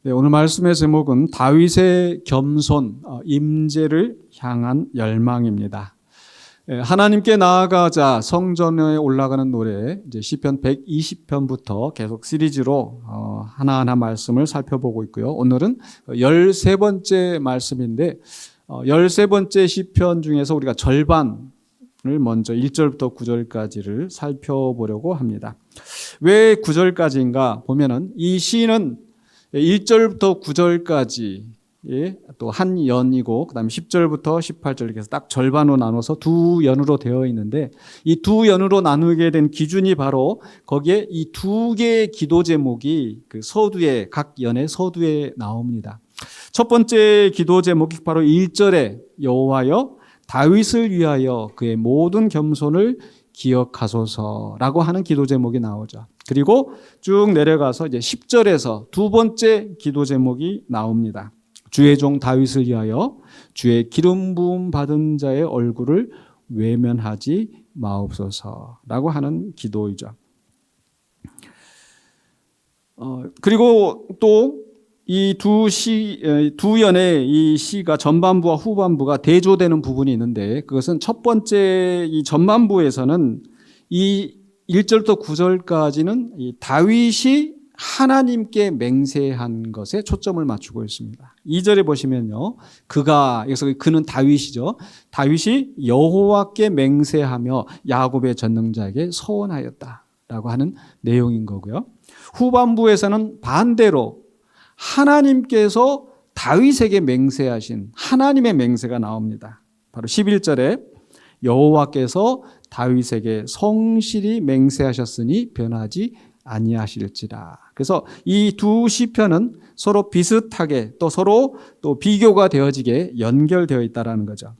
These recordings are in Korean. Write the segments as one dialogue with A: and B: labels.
A: 네, 오늘 말씀의 제목은 다윗의 겸손, 임재를 향한 열망입니다. 하나님께 나아가자 성전에 올라가는 노래, 이제 시편 120편부터 계속 시리즈로 하나하나 말씀을 살펴보고 있고요. 오늘은 13번째 말씀인데 13번째 시편 중에서 우리가 절반을 먼저 1절부터 9절까지를 살펴보려고 합니다. 왜 9절까지인가 보면은 이 시는 1절부터 9절까지 또 한 연이고 그다음에 10절부터 18절 이렇게 해서 딱 절반으로 나눠서 두 연으로 되어 있는데 이 두 연으로 나누게 된 기준이 바로 거기에 이 두 개의 기도 제목이 그 서두에 각 연의 서두에 나옵니다. 첫 번째 기도 제목이 바로 1절에 여호와여 다윗을 위하여 그의 모든 겸손을 기억하소서라고 하는 기도 제목이 나오죠. 그리고 쭉 내려가서 이제 10절에서 두 번째 기도 제목이 나옵니다. 주의 종 다윗을 위하여 주의 기름 부음 받은 자의 얼굴을 외면하지 마옵소서라고 하는 기도이죠. 그리고 또 이 두 연의 이 시가 전반부와 후반부가 대조되는 부분이 있는데 그것은 첫 번째 이 전반부에서는 이 1절부터 9절까지는 이 다윗이 하나님께 맹세한 것에 초점을 맞추고 있습니다. 2절에 보시면요. 여기서 그는 다윗이죠. 다윗이 여호와께 맹세하며 야곱의 전능자에게 서원하였다라고 하는 내용인 거고요. 후반부에서는 반대로 하나님께서 다윗에게 맹세하신 하나님의 맹세가 나옵니다. 바로 11절에 여호와께서 다윗에게 성실히 맹세하셨으니 변하지 아니하실지라. 그래서 이 두 시편은 서로 비슷하게 또 서로 또 비교가 되어지게 연결되어 있다는 거죠.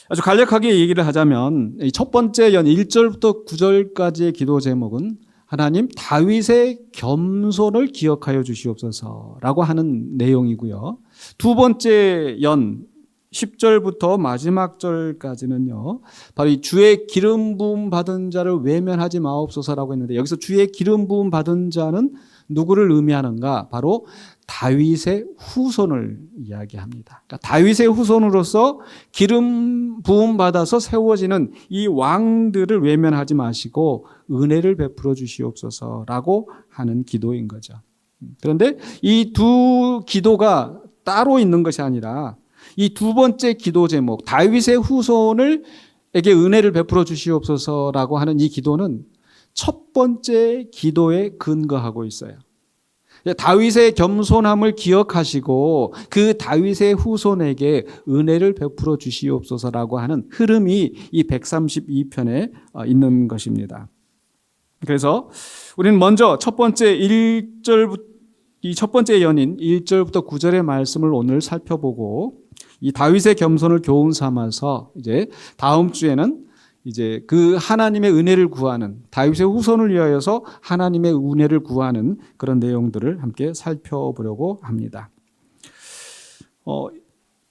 A: 아주 간략하게 얘기를 하자면 첫 번째 연 1절부터 9절까지의 기도 제목은 하나님 다윗의 겸손을 기억하여 주시옵소서라고 하는 내용이고요. 두 번째 연 10절부터 마지막 절까지는요. 바로 이 주의 기름 부음 받은 자를 외면하지 마옵소서라고 했는데 여기서 주의 기름 부음 받은 자는 누구를 의미하는가? 바로 다윗의 후손을 이야기합니다. 그러니까 다윗의 후손으로서 기름 부음 받아서 세워지는 이 왕들을 외면하지 마시고 은혜를 베풀어 주시옵소서라고 하는 기도인 거죠. 그런데 이 두 기도가 따로 있는 것이 아니라 이 두 번째 기도 제목 다윗의 후손에게 은혜를 베풀어 주시옵소서라고 하는 이 기도는 첫 번째 기도에 근거하고 있어요. 다윗의 겸손함을 기억하시고 그 다윗의 후손에게 은혜를 베풀어 주시옵소서라고 하는 흐름이 이 132편에 있는 것입니다. 그래서 우리는 먼저 첫 번째 연인 1절부터 9절의 말씀을 오늘 살펴보고 이 다윗의 겸손을 교훈 삼아서 이제 다음 주에는 이제 그 하나님의 은혜를 구하는 다윗의 후손을 위하여서 하나님의 은혜를 구하는 그런 내용들을 함께 살펴보려고 합니다.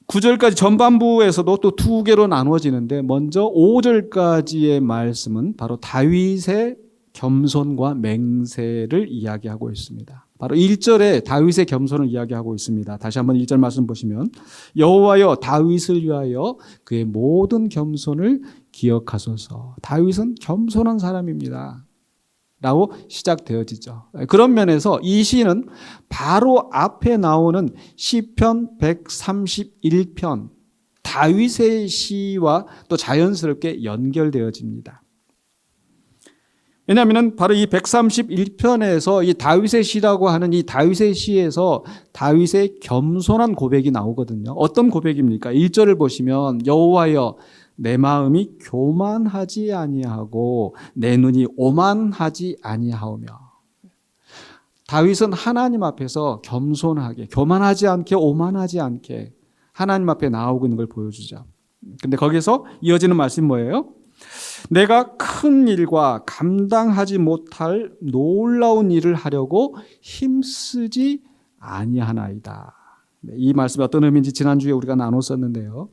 A: 9절까지 전반부에서도 또 두 개로 나누어지는데 먼저 5절까지의 말씀은 바로 다윗의 겸손과 맹세를 이야기하고 있습니다. 바로 1절에 다윗의 겸손을 이야기하고 있습니다. 다시 한번 1절 말씀 보시면 여호와여 다윗을 위하여 그의 모든 겸손을 기억하소서. 다윗은 겸손한 사람입니다. 라고 시작되어지죠. 그런 면에서 이 시는 바로 앞에 나오는 시편 131편 다윗의 시와 또 자연스럽게 연결되어집니다. 왜냐하면 바로 이 131편에서 이 다윗의 시라고 하는 이 다윗의 시에서 다윗의 겸손한 고백이 나오거든요. 어떤 고백입니까? 1절을 보시면 여호와여 내 마음이 교만하지 아니하고 내 눈이 오만하지 아니하오며. 다윗은 하나님 앞에서 겸손하게 교만하지 않게 오만하지 않게 하나님 앞에 나오고 있는 걸 보여주죠. 근데 거기서 이어지는 말씀이 뭐예요? 내가 큰 일과 감당하지 못할 놀라운 일을 하려고 힘쓰지 아니하나이다. 이 말씀이 어떤 의미인지 지난주에 우리가 나눴었는데요.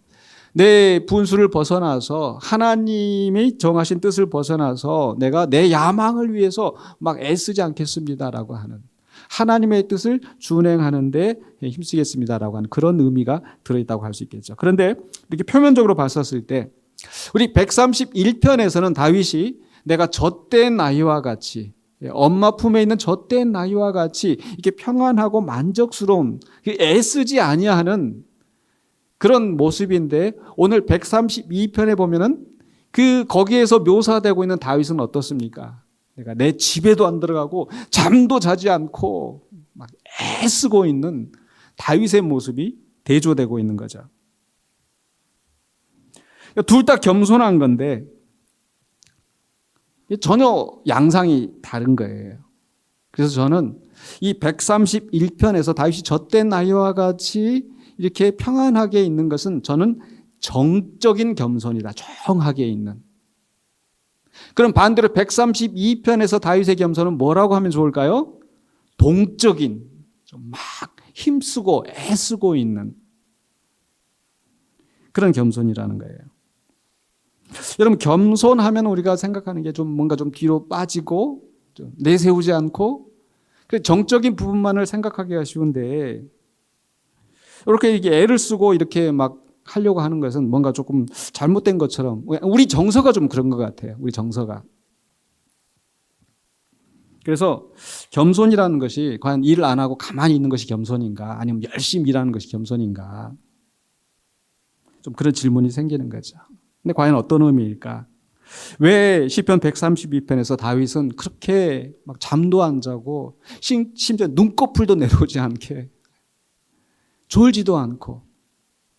A: 내 분수를 벗어나서 하나님이 정하신 뜻을 벗어나서 내가 내 야망을 위해서 막 애쓰지 않겠습니다라고 하는 하나님의 뜻을 준행하는 데 힘쓰겠습니다라고 하는 그런 의미가 들어있다고 할 수 있겠죠. 그런데 이렇게 표면적으로 봤었을 때 우리 131편에서는 다윗이 내가 젖된 아이와 같이, 엄마 품에 있는 젖된 아이와 같이 이렇게 평안하고 만족스러운, 애쓰지 아니하는 그런 모습인데, 오늘 132편에 보면은 거기에서 묘사되고 있는 다윗은 어떻습니까? 내가 내 집에도 안 들어가고 잠도 자지 않고 막 애쓰고 있는 다윗의 모습이 대조되고 있는 거죠. 둘 다 겸손한 건데 전혀 양상이 다른 거예요. 그래서 저는 이 131편에서 다윗이 젖된 아이와 같이 이렇게 평안하게 있는 것은 저는 정적인 겸손이다. 정하게 있는. 그럼 반대로 132편에서 다윗의 겸손은 뭐라고 하면 좋을까요? 동적인, 좀 막 힘쓰고 애쓰고 있는 그런 겸손이라는 거예요. 여러분, 겸손하면 우리가 생각하는 게 좀 뭔가 좀 뒤로 빠지고 좀 내세우지 않고 정적인 부분만을 생각하기가 쉬운데, 이렇게 애를 쓰고 이렇게 막 하려고 하는 것은 뭔가 조금 잘못된 것처럼, 우리 정서가 좀 그런 것 같아요. 우리 정서가. 그래서 겸손이라는 것이 과연 일을 안 하고 가만히 있는 것이 겸손인가, 아니면 열심히 일하는 것이 겸손인가, 좀 그런 질문이 생기는 거죠. 근데 과연 어떤 의미일까? 왜 시편 132편에서 다윗은 그렇게 막 잠도 안 자고 심지어 눈꺼풀도 내려오지 않게 졸지도 않고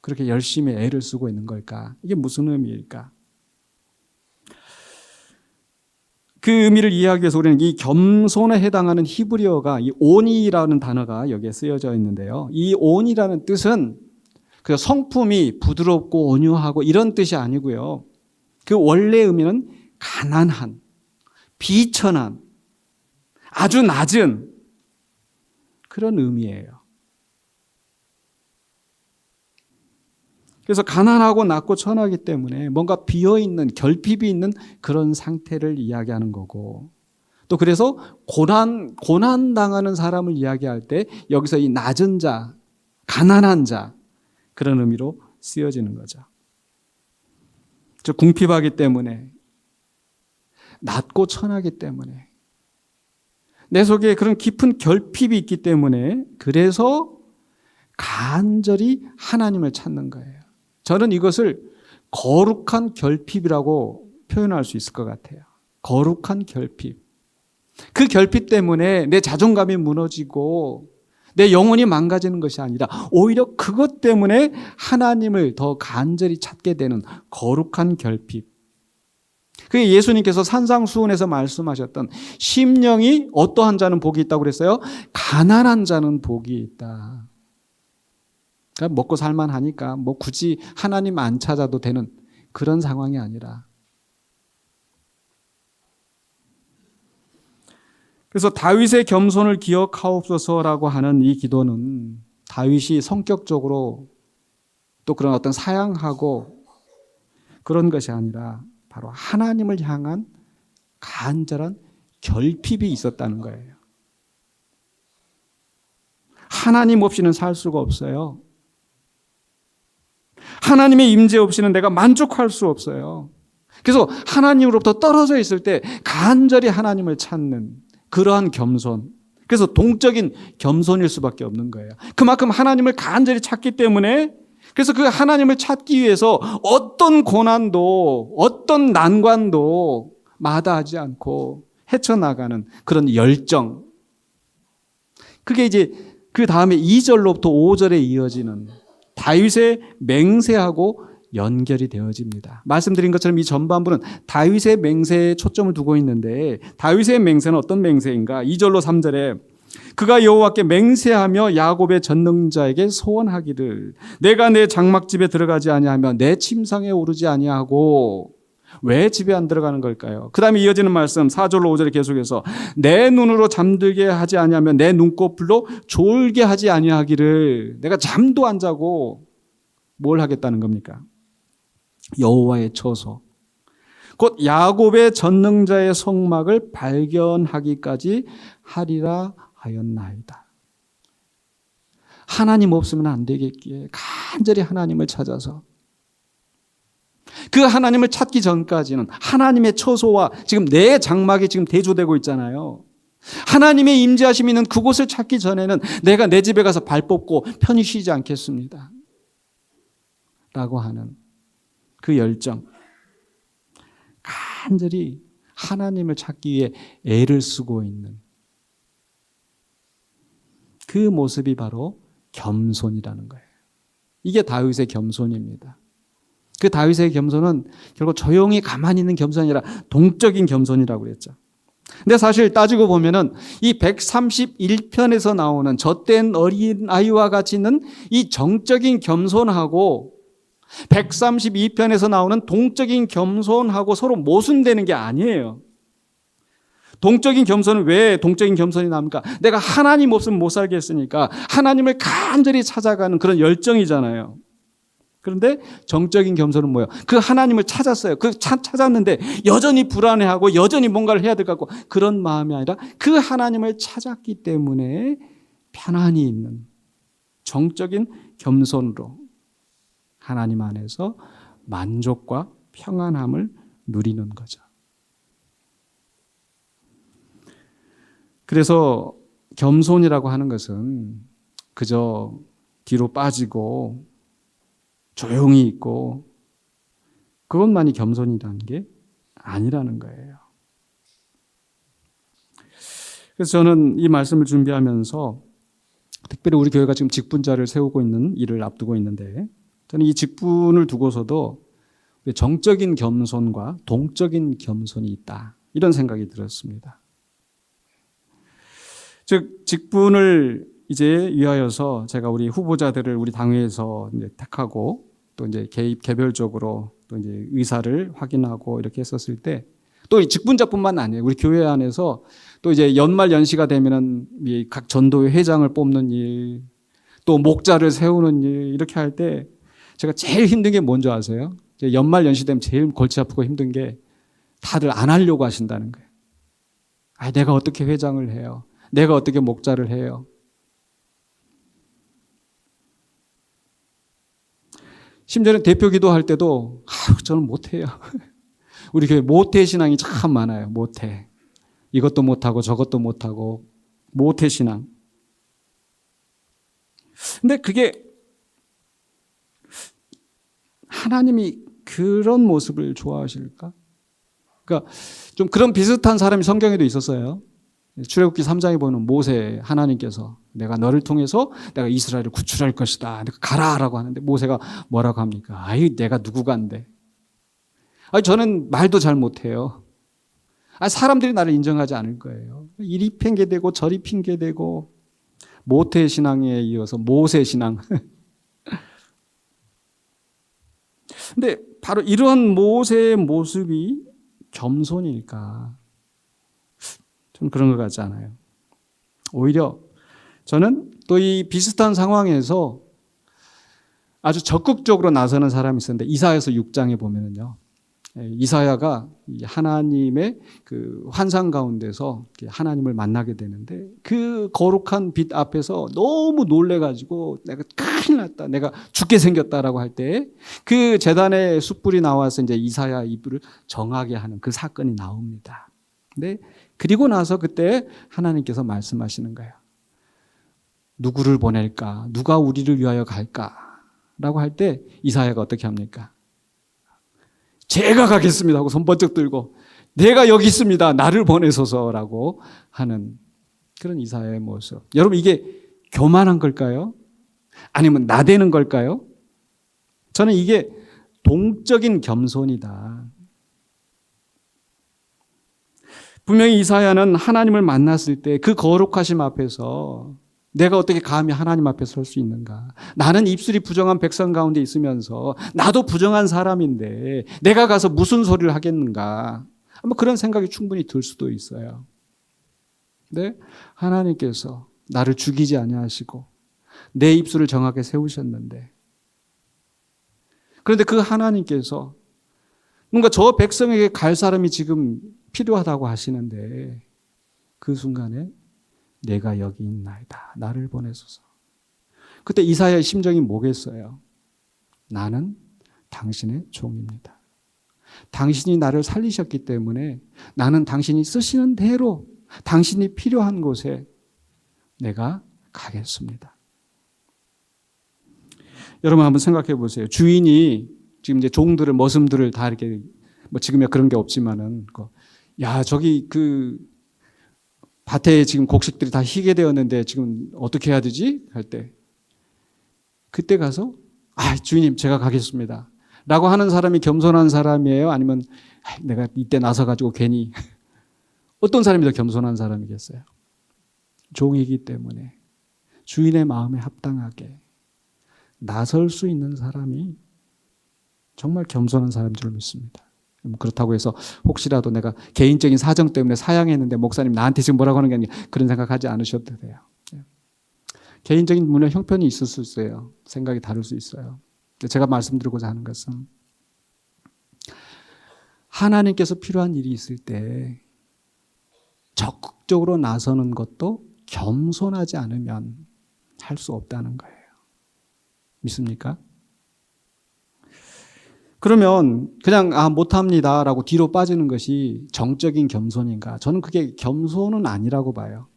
A: 그렇게 열심히 애를 쓰고 있는 걸까? 이게 무슨 의미일까? 그 의미를 이해하기 위해서 우리는 이 겸손에 해당하는 히브리어가 이 온이라는 단어가 여기에 쓰여져 있는데요. 이 온이라는 뜻은 그 성품이 부드럽고 온유하고 이런 뜻이 아니고요. 그 원래 의미는 가난한, 비천한, 아주 낮은 그런 의미예요. 그래서 가난하고 낮고 천하기 때문에 뭔가 비어있는, 결핍이 있는 그런 상태를 이야기하는 거고, 또 그래서 고난당하는 사람을 이야기할 때 여기서 이 낮은 자, 가난한 자, 그런 의미로 쓰여지는 거죠. 궁핍하기 때문에, 낮고 천하기 때문에, 내 속에 그런 깊은 결핍이 있기 때문에, 그래서 간절히 하나님을 찾는 거예요. 저는 이것을 거룩한 결핍이라고 표현할 수 있을 것 같아요. 거룩한 결핍. 그 결핍 때문에 내 자존감이 무너지고 내 영혼이 망가지는 것이 아니라 오히려 그것 때문에 하나님을 더 간절히 찾게 되는 거룩한 결핍. 그게 예수님께서 산상수훈에서 말씀하셨던 심령이 어떠한 자는 복이 있다고 그랬어요? 가난한 자는 복이 있다. 그러니까 먹고 살만하니까 뭐 굳이 하나님 안 찾아도 되는 그런 상황이 아니라. 그래서 다윗의 겸손을 기억하옵소서라고 하는 이 기도는 다윗이 성격적으로 또 그런 어떤 사양하고 그런 것이 아니라 바로 하나님을 향한 간절한 결핍이 있었다는 거예요. 하나님 없이는 살 수가 없어요. 하나님의 임재 없이는 내가 만족할 수 없어요. 그래서 하나님으로부터 떨어져 있을 때 간절히 하나님을 찾는 그러한 겸손. 그래서 동적인 겸손일 수밖에 없는 거예요. 그만큼 하나님을 간절히 찾기 때문에, 그래서 그 하나님을 찾기 위해서 어떤 고난도 어떤 난관도 마다하지 않고 헤쳐나가는 그런 열정. 그게 이제 그 다음에 2절로부터 5절에 이어지는 다윗의 맹세하고 연결이 되어집니다. 말씀드린 것처럼 이 전반부는 다윗의 맹세에 초점을 두고 있는데, 다윗의 맹세는 어떤 맹세인가? 2절로 3절에 그가 여호와께 맹세하며 야곱의 전능자에게 소원하기를 내가 내 장막집에 들어가지 아니하며 내 침상에 오르지 아니하고. 왜 집에 안 들어가는 걸까요? 그 다음에 이어지는 말씀 4절로 5절에 계속해서 내 눈으로 잠들게 하지 아니하며 내 눈꺼풀로 졸게 하지 아니하기를. 내가 잠도 안 자고 뭘 하겠다는 겁니까? 여호와의 처소, 곧 야곱의 전능자의 성막을 발견하기까지 하리라 하였나이다. 하나님 없으면 안 되겠기에 간절히 하나님을 찾아서 그 하나님을 찾기 전까지는 하나님의 처소와 지금 내 장막이 지금 대조되고 있잖아요. 하나님의 임재하심이 있는 그곳을 찾기 전에는 내가 내 집에 가서 발 뻗고 편히 쉬지 않겠습니다. 라고 하는 그 열정. 간절히 하나님을 찾기 위해 애를 쓰고 있는 그 모습이 바로 겸손이라는 거예요. 이게 다윗의 겸손입니다. 그 다윗의 겸손은 결국 조용히 가만히 있는 겸손이 아니라 동적인 겸손이라고 그랬죠. 근데 사실 따지고 보면은 이 131편에서 나오는 젖된 어린아이와 같이 있는 이 정적인 겸손하고 132편에서 나오는 동적인 겸손하고 서로 모순되는 게 아니에요. 동적인 겸손은 왜 동적인 겸손이 나옵니까? 내가 하나님 없으면 못 살겠으니까 하나님을 간절히 찾아가는 그런 열정이잖아요. 그런데 정적인 겸손은 뭐예요? 그 하나님을 찾았어요. 찾았는데 여전히 불안해하고 여전히 뭔가를 해야 될 것 같고 그런 마음이 아니라 그 하나님을 찾았기 때문에 편안히 있는 정적인 겸손으로 하나님 안에서 만족과 평안함을 누리는 거죠. 그래서 겸손이라고 하는 것은 그저 뒤로 빠지고 조용히 있고 그것만이 겸손이라는 게 아니라는 거예요. 그래서 저는 이 말씀을 준비하면서 특별히 우리 교회가 지금 직분자를 세우고 있는 일을 앞두고 있는데 저는 이 직분을 두고서도 정적인 겸손과 동적인 겸손이 있다. 이런 생각이 들었습니다. 즉 직분을 이제 위하여서 제가 우리 후보자들을 우리 당회에서 이제 택하고 또 이제 개별적으로 또 이제 의사를 확인하고 이렇게 했었을 때 또 이 직분자뿐만 아니에요. 우리 교회 안에서 또 이제 연말 연시가 되면은 각 전도회 회장을 뽑는 일, 또 목자를 세우는 일 이렇게 할 때 제가 제일 힘든 게 뭔지 아세요? 연말 연시 되면 제일 골치 아프고 힘든 게 다들 안 하려고 하신다는 거예요. 내가 어떻게 회장을 해요? 내가 어떻게 목자를 해요? 심지어는 대표 기도할 때도 저는 못해요. 우리 교회 모태 신앙이 참 많아요. 모태. 이것도 못하고 저것도 못하고 모태 신앙. 근데 그게 하나님이 그런 모습을 좋아하실까? 그러니까 좀 그런 비슷한 사람이 성경에도 있었어요. 출애굽기 3장에 보면 모세 하나님께서 내가 너를 통해서 내가 이스라엘을 구출할 것이다. 내가 가라라고 하는데 모세가 뭐라고 합니까? 내가 누구간데. 저는 말도 잘 못해요. 사람들이 나를 인정하지 않을 거예요. 이리 핑계대고 저리 핑계대고 모태 신앙에 이어서 모세 신앙. 근데 바로 이런 모세의 모습이 겸손일까? 좀 그런 것 같지 않아요. 오히려 저는 또 이 비슷한 상황에서 아주 적극적으로 나서는 사람이 있었는데 이사야서 6장에 보면은요. 이사야가 하나님의 그 환상 가운데서 하나님을 만나게 되는데 그 거룩한 빛 앞에서 너무 놀래가지고 내가 큰일 났다. 내가 죽게 생겼다라고 할 때 그 제단에 숯불이 나와서 이제 이사야 이불을 정하게 하는 그 사건이 나옵니다. 근데 그리고 나서 그때 하나님께서 말씀하시는 거예요. 누구를 보낼까? 누가 우리를 위하여 갈까? 라고 할 때 이사야가 어떻게 합니까? 제가 가겠습니다 하고 손 번쩍 들고 내가 여기 있습니다. 나를 보내소서라고 하는 그런 이사야의 모습. 여러분 이게 교만한 걸까요? 아니면 나대는 걸까요? 저는 이게 동적인 겸손이다. 분명히 이사야는 하나님을 만났을 때 그 거룩하심 앞에서 내가 어떻게 감히 하나님 앞에 설 수 있는가? 나는 입술이 부정한 백성 가운데 있으면서 나도 부정한 사람인데 내가 가서 무슨 소리를 하겠는가? 아마 그런 생각이 충분히 들 수도 있어요. 근데 하나님께서 나를 죽이지 아니하시고 내 입술을 정하게 세우셨는데 그런데 그 하나님께서 뭔가 저 백성에게 갈 사람이 지금 필요하다고 하시는데 그 순간에 내가 여기 있나이다. 나를 보내소서. 그때 이사야의 심정이 뭐겠어요? 나는 당신의 종입니다. 당신이 나를 살리셨기 때문에 나는 당신이 쓰시는 대로 당신이 필요한 곳에 내가 가겠습니다. 여러분 한번 생각해 보세요. 주인이 지금 이제 종들을 머슴들을 다 이렇게 뭐 지금야 그런 게 없지만은 야 저기 그 밭에 지금 곡식들이 다 희게 되었는데 지금 어떻게 해야 되지? 할 때 그때 가서 주인님 제가 가겠습니다. 라고 하는 사람이 겸손한 사람이에요? 아니면 내가 이때 나서 가지고 괜히 어떤 사람이 더 겸손한 사람이겠어요? 종이기 때문에 주인의 마음에 합당하게 나설 수 있는 사람이 정말 겸손한 사람인 줄 믿습니다. 그렇다고 해서 혹시라도 내가 개인적인 사정 때문에 사양했는데 목사님 나한테 지금 뭐라고 하는 게 아니라 그런 생각하지 않으셔도 돼요. 개인적인 문화 형편이 있을 수 있어요. 생각이 다를 수 있어요. 제가 말씀드리고자 하는 것은 하나님께서 필요한 일이 있을 때 적극적으로 나서는 것도 겸손하지 않으면 할 수 없다는 거예요. 믿습니까? 그러면 그냥 못합니다 라고 뒤로 빠지는 것이 정적인 겸손인가? 저는 그게 겸손은 아니라고 봐요.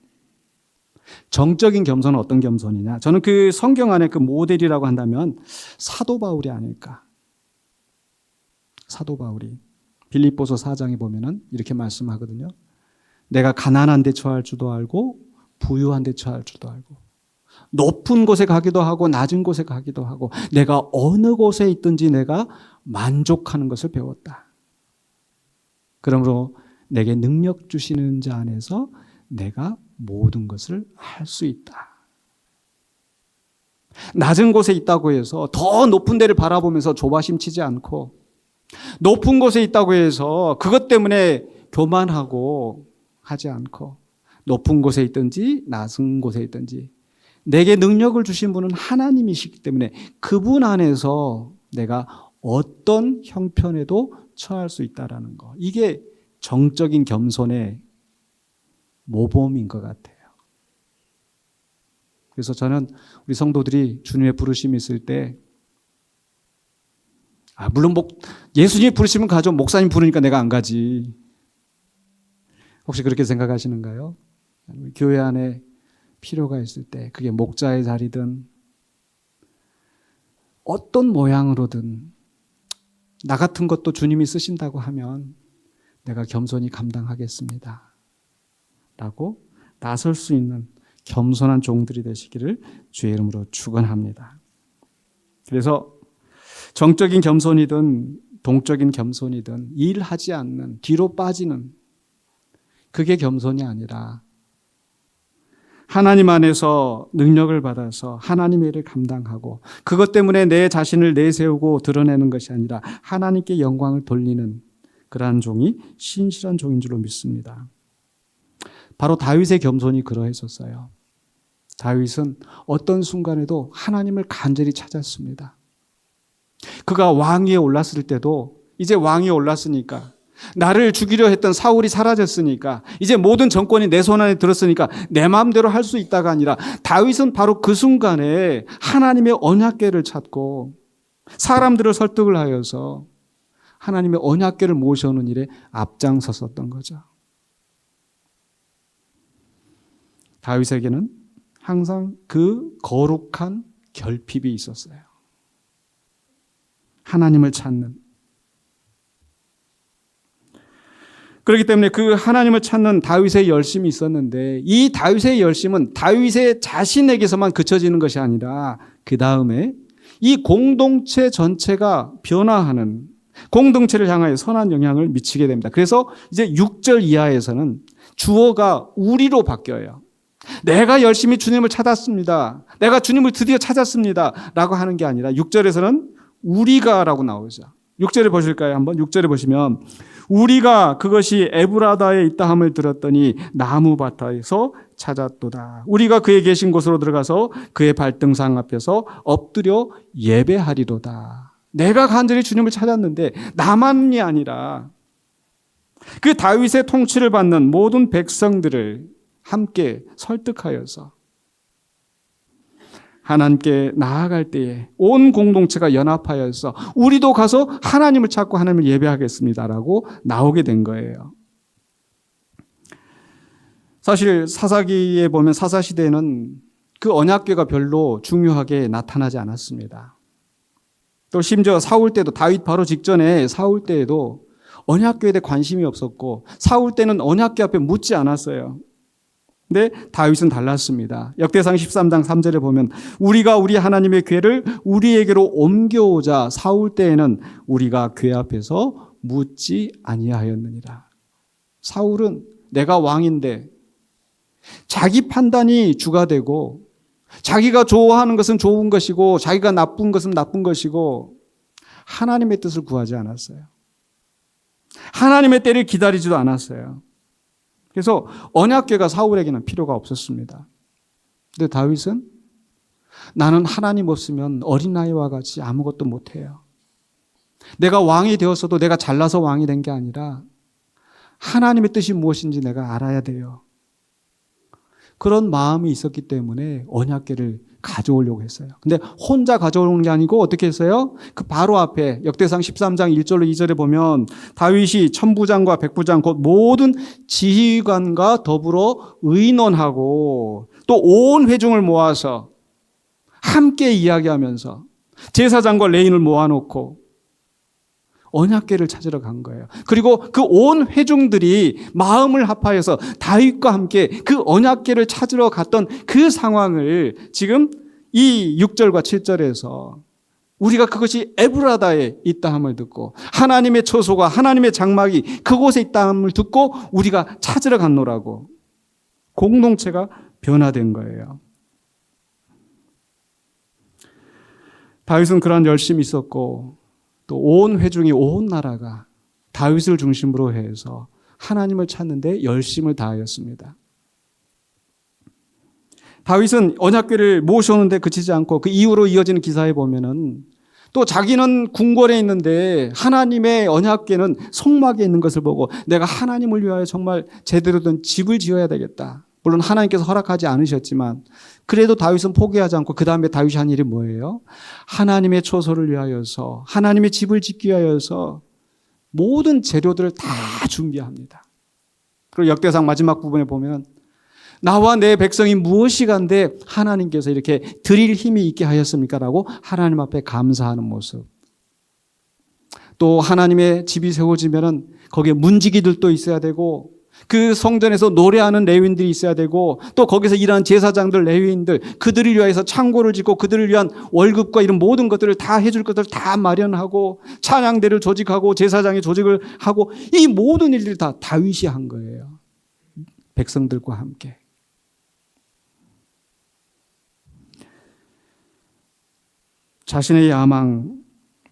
A: 정적인 겸손은 어떤 겸손이냐? 저는 그 성경 안에 그 모델이라고 한다면 사도 바울이 아닐까. 사도 바울이 빌립보서 4장에 보면은 이렇게 말씀하거든요. 내가 가난한 데 처할 줄도 알고 부유한 데 처할 줄도 알고 높은 곳에 가기도 하고 낮은 곳에 가기도 하고 내가 어느 곳에 있든지 내가 만족하는 것을 배웠다. 그러므로 내게 능력 주시는 자 안에서 내가 모든 것을 할 수 있다. 낮은 곳에 있다고 해서 더 높은 데를 바라보면서 조바심 치지 않고 높은 곳에 있다고 해서 그것 때문에 교만하고 하지 않고 높은 곳에 있든지 낮은 곳에 있든지 내게 능력을 주신 분은 하나님이시기 때문에 그분 안에서 내가 어떤 형편에도 처할 수 있다는 거. 이게 정적인 겸손의 모범인 것 같아요. 그래서 저는 우리 성도들이 주님의 부르심이 있을 때 물론 예수님이 부르시면 가죠. 목사님 부르니까 내가 안 가지. 혹시 그렇게 생각하시는가요? 교회 안에 필요가 있을 때 그게 목자의 자리든 어떤 모양으로든 나 같은 것도 주님이 쓰신다고 하면 내가 겸손히 감당하겠습니다. 라고 나설 수 있는 겸손한 종들이 되시기를 주의 이름으로 축원합니다. 그래서 정적인 겸손이든 동적인 겸손이든 일하지 않는 뒤로 빠지는 그게 겸손이 아니라 하나님 안에서 능력을 받아서 하나님의 일을 감당하고 그것 때문에 내 자신을 내세우고 드러내는 것이 아니라 하나님께 영광을 돌리는 그러한 종이 신실한 종인 줄로 믿습니다. 바로 다윗의 겸손이 그러했었어요. 다윗은 어떤 순간에도 하나님을 간절히 찾았습니다. 그가 왕위에 올랐을 때도 이제 왕위에 올랐으니까 나를 죽이려 했던 사울이 사라졌으니까 이제 모든 정권이 내 손 안에 들었으니까 내 마음대로 할 수 있다가 아니라 다윗은 바로 그 순간에 하나님의 언약궤를 찾고 사람들을 설득을 하여서 하나님의 언약궤를 모셔오는 일에 앞장섰었던 거죠. 다윗에게는 항상 그 거룩한 결핍이 있었어요. 하나님을 찾는. 그렇기 때문에 그 하나님을 찾는 다윗의 열심이 있었는데 이 다윗의 열심은 다윗의 자신에게서만 그쳐지는 것이 아니라 그 다음에 이 공동체 전체가 변화하는 공동체를 향하여 선한 영향을 미치게 됩니다. 그래서 이제 6절 이하에서는 주어가 우리로 바뀌어요. 내가 열심히 주님을 찾았습니다. 내가 주님을 드디어 찾았습니다. 라고 하는 게 아니라 6절에서는 우리가 라고 나오죠. 6절에 보실까요? 한번 6절에 보시면 우리가 그것이 에브라다에 있다 함을 들었더니 나무밭에서 찾았도다. 우리가 그의 계신 곳으로 들어가서 그의 발등상 앞에서 엎드려 예배하리로다. 내가 간절히 주님을 찾았는데 나만이 아니라 그 다윗의 통치를 받는 모든 백성들을 함께 설득하여서 하나님께 나아갈 때에 온 공동체가 연합하여서 우리도 가서 하나님을 찾고 하나님을 예배하겠습니다라고 나오게 된 거예요. 사실 사사기에 보면 사사시대에는 그 언약궤가 별로 중요하게 나타나지 않았습니다. 또 심지어 사울 때도, 다윗 바로 직전에 사울 때에도 언약궤에 대해 관심이 없었고 사울 때는 언약궤 앞에 묻지 않았어요. 근데 다윗은 달랐습니다. 역대상 13장 3절에 보면 우리가 우리 하나님의 궤를 우리에게로 옮겨오자 사울 때에는 우리가 궤 앞에서 묻지 아니하였느니라. 사울은 내가 왕인데 자기 판단이 주가 되고 자기가 좋아하는 것은 좋은 것이고 자기가 나쁜 것은 나쁜 것이고 하나님의 뜻을 구하지 않았어요. 하나님의 때를 기다리지도 않았어요. 그래서 언약궤가 사울에게는 필요가 없었습니다. 근데 다윗은 나는 하나님 없으면 어린아이와 같이 아무것도 못해요. 내가 왕이 되었어도 내가 잘나서 왕이 된 게 아니라 하나님의 뜻이 무엇인지 내가 알아야 돼요. 그런 마음이 있었기 때문에 언약궤를 가져오려고 했어요. 근데 혼자 가져오는 게 아니고 어떻게 했어요? 그 바로 앞에 역대상 13장 1절로 2절에 보면 다윗이 천부장과 백부장 곧 모든 지휘관과 더불어 의논하고 또 온 회중을 모아서 함께 이야기하면서 제사장과 레인을 모아놓고 언약궤를 찾으러 간 거예요. 그리고 그 온 회중들이 마음을 합하여서 다윗과 함께 그 언약궤를 찾으러 갔던 그 상황을 지금 이 6절과 7절에서 우리가 그것이 에브라다에 있다함을 듣고 하나님의 처소가 하나님의 장막이 그곳에 있다함을 듣고 우리가 찾으러 갔노라고 공동체가 변화된 거예요. 다윗은 그러한 열심이 있었고 또 온 회중이 온 나라가 다윗을 중심으로 해서 하나님을 찾는데 열심을 다하였습니다. 다윗은 언약궤를 모셔오는데 그치지 않고 그 이후로 이어지는 기사에 보면은 또 자기는 궁궐에 있는데 하나님의 언약궤는 성막에 있는 것을 보고 내가 하나님을 위하여 정말 제대로 된 집을 지어야 되겠다. 물론 하나님께서 허락하지 않으셨지만 그래도 다윗은 포기하지 않고 그 다음에 다윗이 한 일이 뭐예요? 하나님의 처소를 위하여서 하나님의 집을 짓기 위하여서 모든 재료들을 다 준비합니다. 그리고 역대상 마지막 부분에 보면 나와 내 백성이 무엇이 간데 하나님께서 이렇게 드릴 힘이 있게 하였습니까? 라고 하나님 앞에 감사하는 모습. 또 하나님의 집이 세워지면은 거기에 문지기들도 있어야 되고 그 성전에서 노래하는 레위인들이 있어야 되고 또 거기서 일하는 제사장들, 레위인들 그들을 위해서 창고를 짓고 그들을 위한 월급과 이런 모든 것들을 다 해줄 것들을 다 마련하고 찬양대를 조직하고 제사장의 조직을 하고 이 모든 일들을 다 다윗이 한 거예요. 백성들과 함께. 자신의 야망,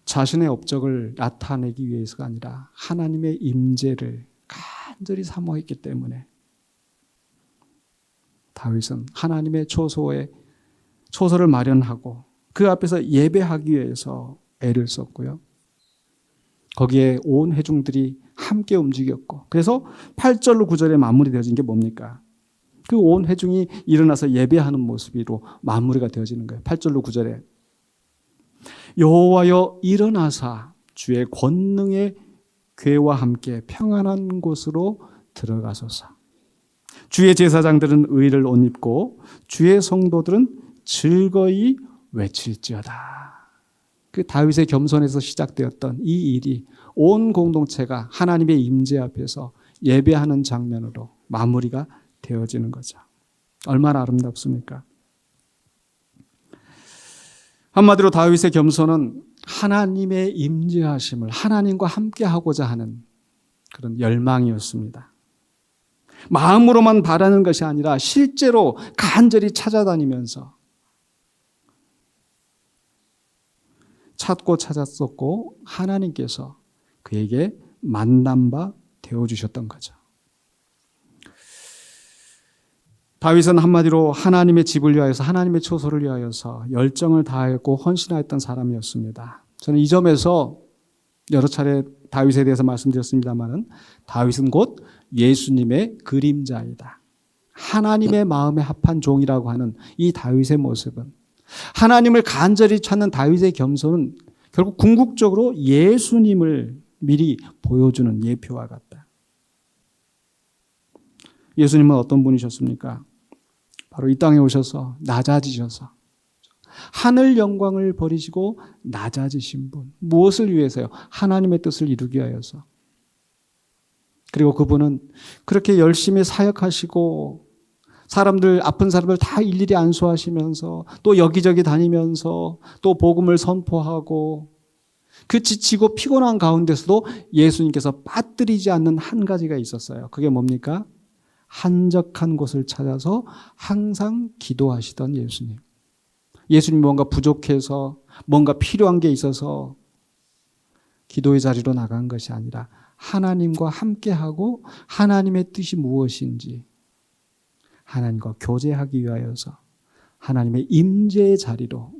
A: 자신의 업적을 나타내기 위해서가 아니라 하나님의 임재를 간절히 사모했기 때문에 다윗은 하나님의 초소를 마련하고 그 앞에서 예배하기 위해서 애를 썼고요. 거기에 온 회중들이 함께 움직였고 그래서 8절로 9절에 마무리되어진 게 뭡니까? 그 온 회중이 일어나서 예배하는 모습으로 마무리가 되어지는 거예요. 8절로 9절에 여호와여 일어나사 주의 권능의 궤와 함께 평안한 곳으로 들어가소서. 주의 제사장들은 의를 옷 입고 주의 성도들은 즐거이 외칠지어다. 그 다윗의 겸손에서 시작되었던 이 일이 온 공동체가 하나님의 임재 앞에서 예배하는 장면으로 마무리가 되어지는 거죠. 얼마나 아름답습니까? 한마디로 다윗의 겸손은 하나님의 임재하심을 하나님과 함께 하고자 하는 그런 열망이었습니다. 마음으로만 바라는 것이 아니라 실제로 간절히 찾아다니면서 찾고 찾았었고 하나님께서 그에게 만난 바 되어주셨던 거죠. 다윗은 한마디로 하나님의 집을 위하여서 하나님의 처소를 위하여서 열정을 다하였고 헌신하였던 사람이었습니다. 저는 이 점에서 여러 차례 다윗에 대해서 말씀드렸습니다마는 다윗은 곧 예수님의 그림자이다. 하나님의 마음에 합한 종이라고 하는 이 다윗의 모습은, 하나님을 간절히 찾는 다윗의 겸손은 결국 궁극적으로 예수님을 미리 보여주는 예표와 같다. 예수님은 어떤 분이셨습니까? 바로 이 땅에 오셔서 낮아지셔서 하늘 영광을 버리시고 낮아지신 분. 무엇을 위해서요? 하나님의 뜻을 이루기 위하여서. 그리고 그분은 그렇게 열심히 사역하시고 사람들, 아픈 사람들 다 일일이 안수하시면서 또 여기저기 다니면서 또 복음을 선포하고 그 지치고 피곤한 가운데서도 예수님께서 빠뜨리지 않는 한 가지가 있었어요. 그게 뭡니까? 한적한 곳을 찾아서 항상 기도하시던 예수님. 예수님 뭔가 부족해서 뭔가 필요한 게 있어서 기도의 자리로 나간 것이 아니라 하나님과 함께하고 하나님의 뜻이 무엇인지 하나님과 교제하기 위하여서 하나님의 임재의 자리로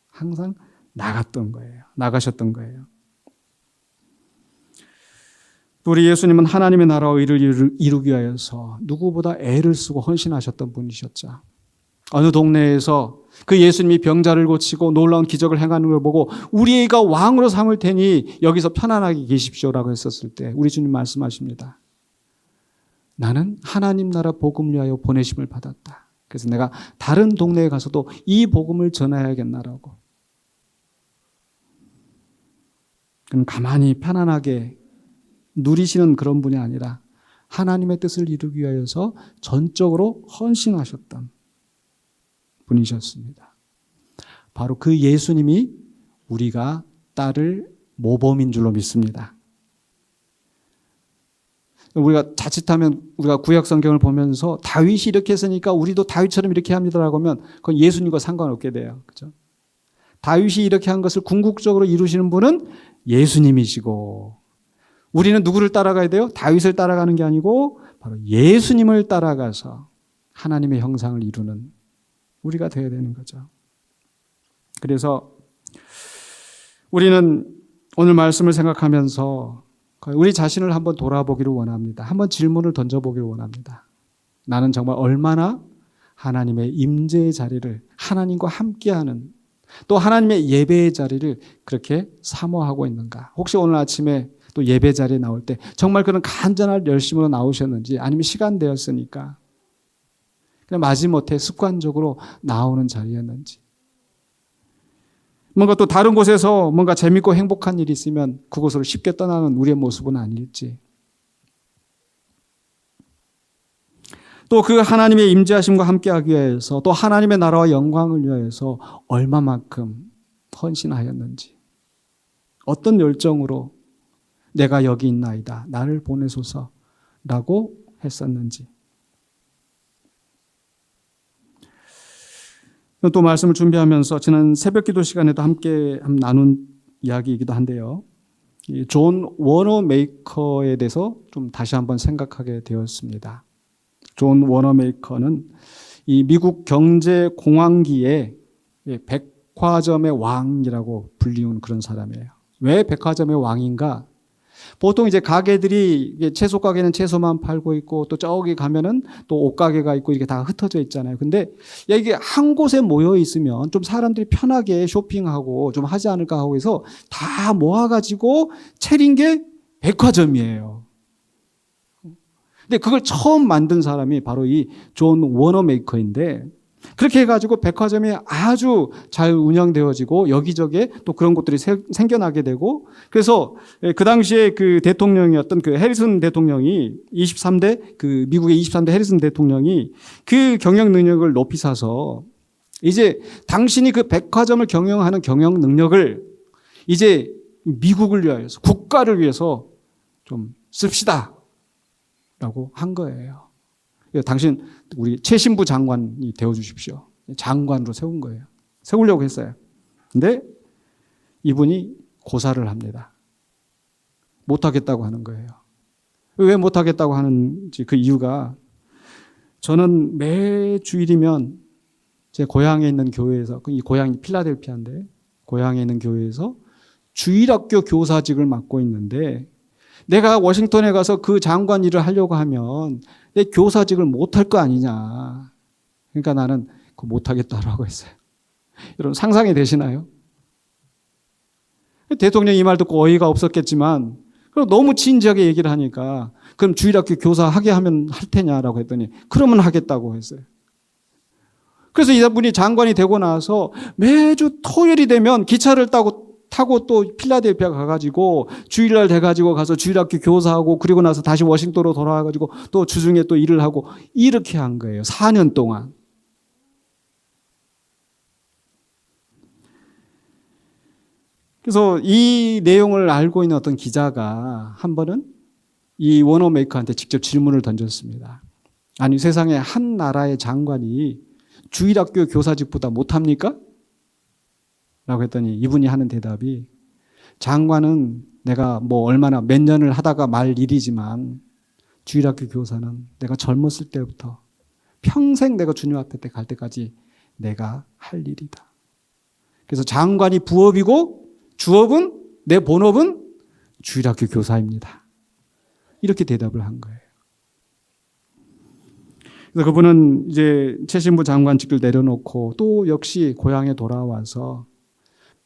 A: 항상 나가셨던 거예요. 우리 예수님은 하나님의 나라와 의를 이루기 위하여서 누구보다 애를 쓰고 헌신하셨던 분이셨죠. 어느 동네에서 그 예수님이 병자를 고치고 놀라운 기적을 행하는 걸 보고 우리 애가 왕으로 삼을 테니 여기서 편안하게 계십시오라고 했었을 때 우리 주님 말씀하십니다. 나는 하나님 나라 복음을 위하여 보내심을 받았다. 그래서 내가 다른 동네에 가서도 이 복음을 전해야겠나라고. 그럼 가만히 편안하게 누리시는 그런 분이 아니라 하나님의 뜻을 이루기 위하여서 전적으로 헌신하셨던 분이셨습니다. 바로 그 예수님이 우리가 따를 모범인 줄로 믿습니다. 우리가 자칫하면 우리가 구약 성경을 보면서 다윗이 이렇게 했으니까 우리도 다윗처럼 이렇게 합니다라고 하면 그건 예수님과 상관없게 돼요. 그렇죠? 다윗이 이렇게 한 것을 궁극적으로 이루시는 분은 예수님이시고 우리는 누구를 따라가야 돼요? 다윗을 따라가는 게 아니고 바로 예수님을 따라가서 하나님의 형상을 이루는 우리가 되어야 되는 거죠. 그래서 우리는 오늘 말씀을 생각하면서 우리 자신을 한번 돌아보기를 원합니다. 한번 질문을 던져보기를 원합니다. 나는 정말 얼마나 하나님의 임재의 자리를 하나님과 함께하는 또 하나님의 예배의 자리를 그렇게 사모하고 있는가? 혹시 오늘 아침에 또 예배 자리에 나올 때 정말 그런 간절한 열심으로 나오셨는지 아니면 시간 되었으니까 그냥 마지못해 습관적으로 나오는 자리였는지 뭔가 또 다른 곳에서 뭔가 재밌고 행복한 일이 있으면 그곳으로 쉽게 떠나는 우리의 모습은 아닐지 또 그 하나님의 임재하심과 함께하기 위해서 또 하나님의 나라와 영광을 위하여서 얼마만큼 헌신하였는지 어떤 열정으로 내가 여기 있나이다 나를 보내소서라고 했었는지 또 말씀을 준비하면서 지난 새벽기도 시간에도 함께 나눈 이야기이기도 한데요. 존 워너메이커에 대해서 좀 다시 한번 생각하게 되었습니다. 존 워너메이커는 이 미국 경제 공황기에 백화점의 왕이라고 불리운 그런 사람이에요. 왜 백화점의 왕인가? 보통 이제 가게들이 채소 가게는 채소만 팔고 있고 또 저기 가면은 또 옷가게가 있고 이렇게 다 흩어져 있잖아요. 근데 이게 한 곳에 모여 있으면 좀 사람들이 편하게 쇼핑하고 좀 하지 않을까 하고 해서 다 모아가지고 차린 게 백화점이에요. 근데 그걸 처음 만든 사람이 바로 이 존 워너메이커인데 그렇게 해가지고 백화점이 아주 잘 운영되어지고 여기저기에 또 그런 곳들이 생겨나게 되고 그래서 그 당시에 그 대통령이었던 그 해리슨 대통령이 23대 그 미국의 23대 해리슨 대통령이 그 경영 능력을 높이 사서 이제 당신이 그 백화점을 경영하는 경영 능력을 이제 미국을 위해서 국가를 위해서 좀 씁시다 라고 한 거예요. 당신 우리 최신부 장관이 되어주십시오. 장관으로 세운 거예요. 세우려고 했어요. 근데 이분이 고사를 합니다. 못하겠다고 하는 거예요. 왜 못하겠다고 하는지 그 이유가 저는 매 주일이면 제 고향에 있는 교회에서 이 고향이 필라델피아인데 고향에 있는 교회에서 주일학교 교사직을 맡고 있는데 내가 워싱턴에 가서 그 장관 일을 하려고 하면 내 교사직을 못할 거 아니냐. 그러니까 나는 그거 못하겠다라고 했어요. 여러분 상상이 되시나요? 대통령이 이 말 듣고 어이가 없었겠지만 그럼 너무 진지하게 얘기를 하니까 그럼 주일학교 교사 하게 하면 할 테냐라고 했더니 그러면 하겠다고 했어요. 그래서 이분이 장관이 되고 나서 매주 토요일이 되면 기차를 타고 또 필라델피아 가가지고 주일날 돼가지고 가서 주일학교 교사하고 그리고 나서 다시 워싱턴으로 돌아와가지고 또 주중에 또 일을 하고 이렇게 한 거예요. 4년 동안. 그래서 이 내용을 알고 있는 어떤 기자가 한 번은 이 워너메이커한테 직접 질문을 던졌습니다. 아니 세상에 한 나라의 장관이 주일학교 교사직보다 못합니까? 라고 했더니 이분이 하는 대답이 장관은 내가 뭐 얼마나 몇 년을 하다가 말 일이지만 주일학교 교사는 내가 젊었을 때부터 평생 내가 주님 앞에 갈 때까지 내가 할 일이다. 그래서 장관이 부업이고 주업은 내 본업은 주일학교 교사입니다. 이렇게 대답을 한 거예요. 그래서 그분은 이제 최신부 장관직을 내려놓고 또 역시 고향에 돌아와서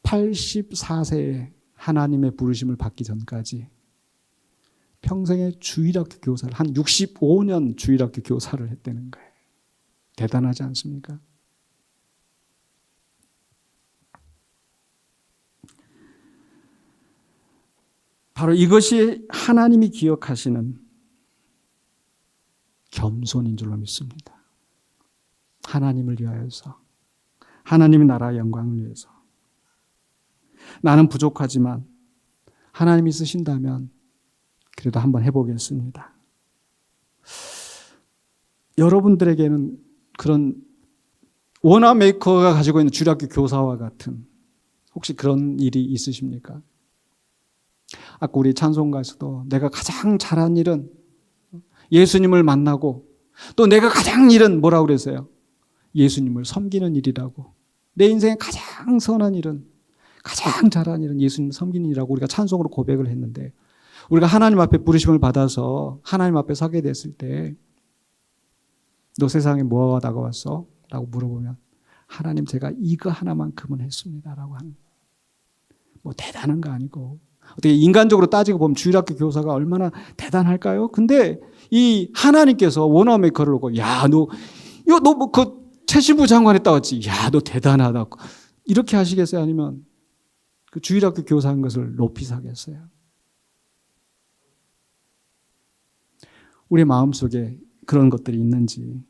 A: 84세에 하나님의 부르심을 받기 전까지 평생의 주일학교 교사를 한 65년 주일학교 교사를 했다는 거예요. 대단하지 않습니까? 바로 이것이 하나님이 기억하시는 겸손인 줄로 믿습니다. 하나님을 위하여서, 하나님의 나라의 영광을 위해서. 나는 부족하지만 하나님이 쓰신다면 그래도 한번 해보겠습니다. 여러분들에게는 그런 워너메이커가 가지고 있는 주일학교 교사와 같은 혹시 그런 일이 있으십니까? 아까 우리 찬송가에서도 내가 가장 잘한 일은 예수님을 만나고 또 내가 가장 일은 뭐라고 그랬어요? 예수님을 섬기는 일이라고. 내 인생의 가장 선한 일은 가장 잘한 일은 예수님을 섬기는 일이라고 우리가 찬송으로 고백을 했는데 우리가 하나님 앞에 부르심을 받아서 하나님 앞에 서게 됐을 때 너 세상에 뭐가 다가왔어? 라고 물어보면 하나님 제가 이거 하나만큼은 했습니다. 라고 하는 뭐 대단한 거 아니고 어떻게 인간적으로 따지고 보면 주일학교 교사가 얼마나 대단할까요? 근데 이 하나님께서 워너메이커를 놓고 야, 너 뭐 그 최신부 장관 했다 왔지. 야, 너 대단하다. 이렇게 하시겠어요? 아니면 그 주일학교 교사한 것을 높이 사겠어요? 우리 마음속에 그런 것들이 있는지.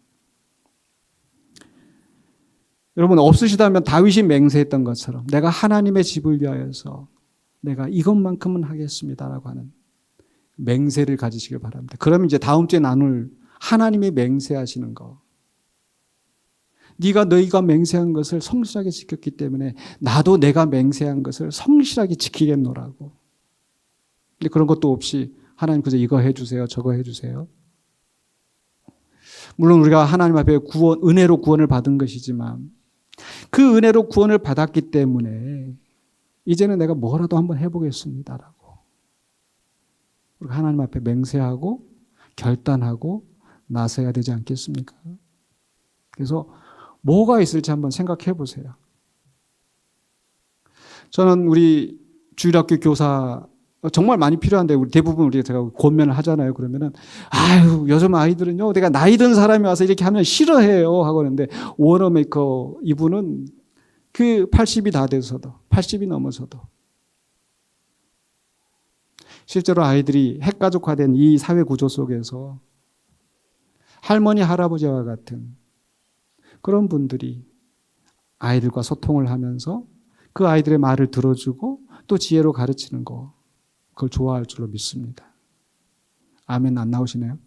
A: 여러분 없으시다면 다윗이 맹세했던 것처럼 내가 하나님의 집을 위하여서 내가 이것만큼은 하겠습니다라고 하는 맹세를 가지시길 바랍니다. 그러면 이제 다음 주에 나눌 하나님의 맹세하시는 거. 너희가 맹세한 것을 성실하게 지켰기 때문에 나도 내가 맹세한 것을 성실하게 지키겠노라고. 근데 그런 것도 없이 하나님 그저 이거 해주세요, 저거 해주세요. 물론 우리가 하나님 앞에 은혜로 구원을 받은 것이지만 그 은혜로 구원을 받았기 때문에 이제는 내가 뭐라도 한번 해보겠습니다라고. 우리가 하나님 앞에 맹세하고 결단하고 나서야 되지 않겠습니까? 그래서 뭐가 있을지 한번 생각해 보세요. 저는 우리 주일학교 교사 정말 많이 필요한데 우리 대부분 제가 권면을 하잖아요. 그러면은 아유 요즘 아이들은요 내가 나이 든 사람이 와서 이렇게 하면 싫어해요 하고 하는데 워너메이커 이분은 그 80이 다 돼서도 80이 넘어서도 실제로 아이들이 핵가족화된 이 사회 구조 속에서 할머니 할아버지와 같은 그런 분들이 아이들과 소통을 하면서 그 아이들의 말을 들어주고 또 지혜로 가르치는 거 그걸 좋아할 줄로 믿습니다. 아멘 안 나오시네요?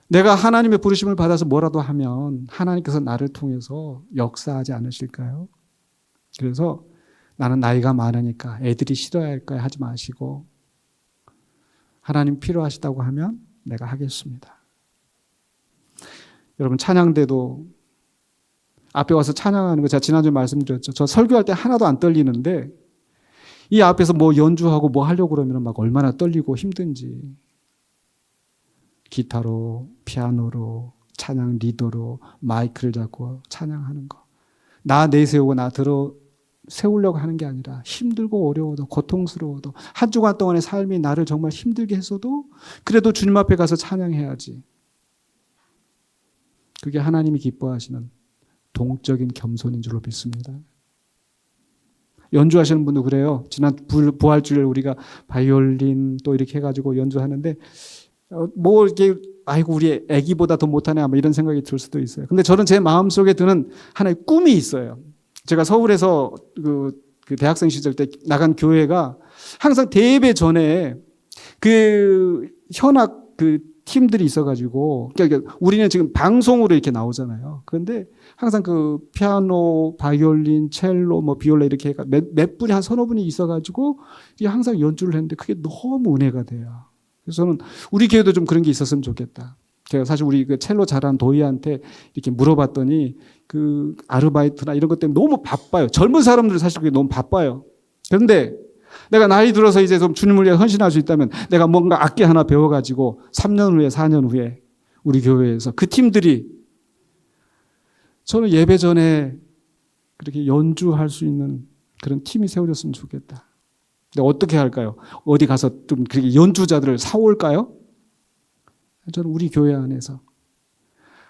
A: 내가 하나님의 부르심을 받아서 뭐라도 하면 하나님께서 나를 통해서 역사하지 않으실까요? 그래서 나는 나이가 많으니까 애들이 싫어할까 하지 마시고 하나님 필요하시다고 하면 내가 하겠습니다. 여러분 찬양대도 앞에 와서 찬양하는 거 제가 지난주에 말씀드렸죠. 저 설교할 때 하나도 안 떨리는데 이 앞에서 뭐 연주하고 뭐 하려고 그러면 막 얼마나 떨리고 힘든지. 기타로, 피아노로, 찬양 리더로 마이크를 잡고 찬양하는 거. 나 내세우고 나 들어 세우려고 하는 게 아니라 힘들고 어려워도 고통스러워도 한 주간 동안의 삶이 나를 정말 힘들게 했어도 그래도 주님 앞에 가서 찬양해야지. 그게 하나님이 기뻐하시는 동적인 겸손인 줄로 믿습니다. 연주하시는 분도 그래요. 지난 부활주일 우리가 바이올린 또 이렇게 해가지고 연주하는데 뭐 이렇게 아이고 우리 애기보다 더 못하네 아마 이런 생각이 들 수도 있어요. 근데 저는 제 마음속에 드는 하나의 꿈이 있어요. 제가 서울에서 그 대학생 시절 때 나간 교회가 항상 대예배 전에 그 현악 그 팀들이 있어가지고 그러니까 우리는 지금 방송으로 이렇게 나오잖아요. 그런데 항상 그 피아노, 바이올린, 첼로, 뭐 비올라 이렇게 해가 몇 분이 한 서너 분이 있어가지고 항상 연주를 했는데 그게 너무 은혜가 돼요. 그래서 저는 우리 교회도 좀 그런 게 있었으면 좋겠다. 제가 사실 우리 그 첼로 잘하는 도희한테 이렇게 물어봤더니 그 아르바이트나 이런 것 때문에 너무 바빠요. 젊은 사람들 사실 그게 너무 바빠요. 그런데 내가 나이 들어서 이제 좀 주님을 위해 헌신할 수 있다면 내가 뭔가 악기 하나 배워가지고 3년 후에 4년 후에 우리 교회에서 그 팀들이 저는 예배 전에 그렇게 연주할 수 있는 그런 팀이 세워졌으면 좋겠다. 근데 어떻게 할까요? 어디 가서 좀 그렇게 연주자들을 사올까요? 저는 우리 교회 안에서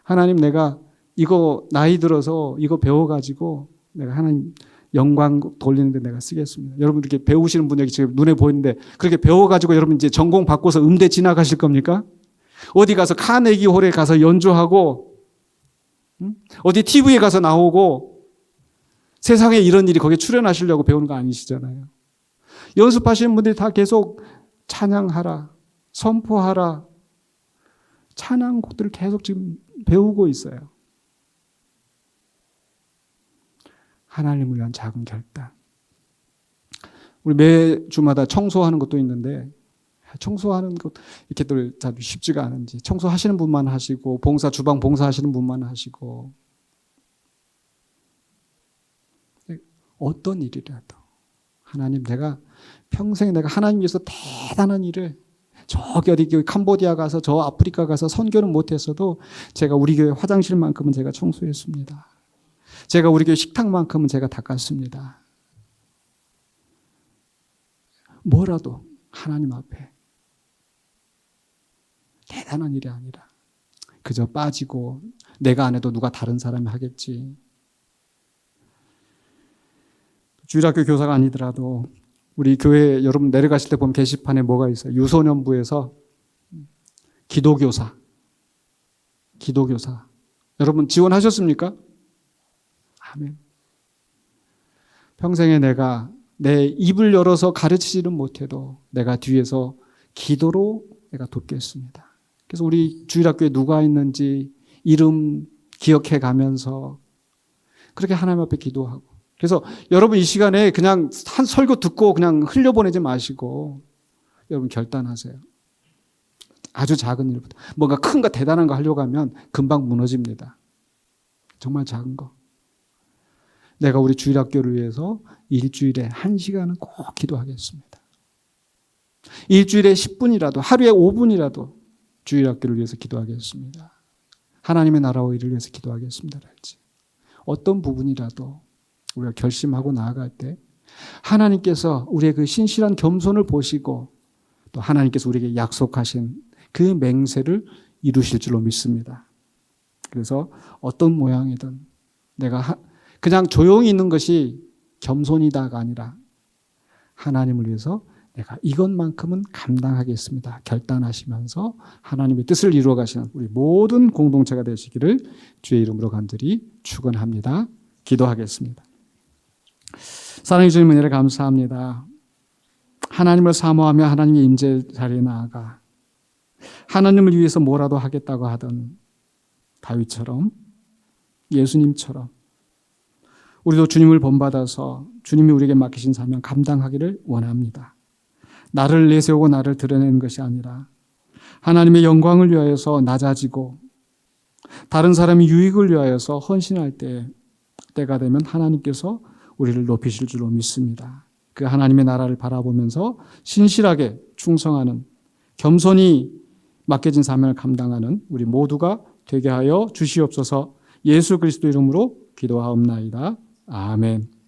A: 하나님 내가 이거 나이 들어서 이거 배워가지고 내가 하나님 영광 돌리는데 내가 쓰겠습니다. 여러분 이렇게 배우시는 분이 지금 눈에 보이는데 그렇게 배워가지고 여러분 이제 전공 바꿔서 음대 진학하실 겁니까? 어디 가서 카네기 홀에 가서 연주하고 어디 TV에 가서 나오고 세상에 이런 일이 거기에 출연하시려고 배우는 거 아니시잖아요. 연습하시는 분들이 다 계속 찬양하라, 선포하라, 찬양곡들을 계속 지금 배우고 있어요. 하나님을 위한 작은 결단. 우리 매주마다 청소하는 것도 있는데 청소하는 것 이렇게들 쉽지가 않은지 청소하시는 분만 하시고 주방 봉사하시는 분만 하시고 어떤 일이라도 하나님 내가 평생에 내가 하나님 위해서 대단한 일을 저기 어디 캄보디아 가서 저 아프리카 가서 선교는 못했어도 제가 우리 교회 화장실만큼은 제가 청소했습니다. 제가 우리 교회 식탁만큼은 제가 닦았습니다. 뭐라도 하나님 앞에 대단한 일이 아니라 그저 빠지고 내가 안 해도 누가 다른 사람이 하겠지. 주일학교 교사가 아니더라도 우리 교회 여러분 내려가실 때 보면 게시판에 뭐가 있어요? 유소년부에서 기도교사. 여러분 지원하셨습니까? 아멘. 평생에 내가 내 입을 열어서 가르치지는 못해도 내가 뒤에서 기도로 내가 돕겠습니다. 그래서 우리 주일학교에 누가 있는지 이름 기억해 가면서 그렇게 하나님 앞에 기도하고 그래서 여러분 이 시간에 그냥 한 설교 듣고 그냥 흘려보내지 마시고 여러분 결단하세요. 아주 작은 일부터 뭔가 큰 거 대단한 거 하려고 하면 금방 무너집니다. 정말 작은 거. 내가 우리 주일학교를 위해서 일주일에 1시간은 꼭 기도하겠습니다. 일주일에 10분이라도 하루에 5분이라도 주일학교를 위해서 기도하겠습니다. 하나님의 나라와 일을 위해서 기도하겠습니다. 어떤 부분이라도 우리가 결심하고 나아갈 때 하나님께서 우리의 그 신실한 겸손을 보시고 또 하나님께서 우리에게 약속하신 그 맹세를 이루실 줄로 믿습니다. 그래서 어떤 모양이든 내가 그냥 조용히 있는 것이 겸손이다가 아니라 하나님을 위해서 내가 이것만큼은 감당하겠습니다. 결단하시면서 하나님의 뜻을 이루어 가시는 우리 모든 공동체가 되시기를 주의 이름으로 간절히 축원합니다. 기도하겠습니다. 사랑해 주님 은혜를 감사합니다. 하나님을 사모하며 하나님의 임재 자리에 나아가 하나님을 위해서 뭐라도 하겠다고 하던 다윗처럼 예수님처럼 우리도 주님을 본받아서 주님이 우리에게 맡기신 사명 감당하기를 원합니다. 나를 내세우고 나를 드러내는 것이 아니라 하나님의 영광을 위하여서 낮아지고 다른 사람의 유익을 위하여서 헌신할 때가 되면 하나님께서 우리를 높이실 줄로 믿습니다. 그 하나님의 나라를 바라보면서 신실하게 충성하는, 겸손히 맡겨진 사명을 감당하는 우리 모두가 되게 하여 주시옵소서. 예수 그리스도 이름으로 기도하옵나이다. 아멘.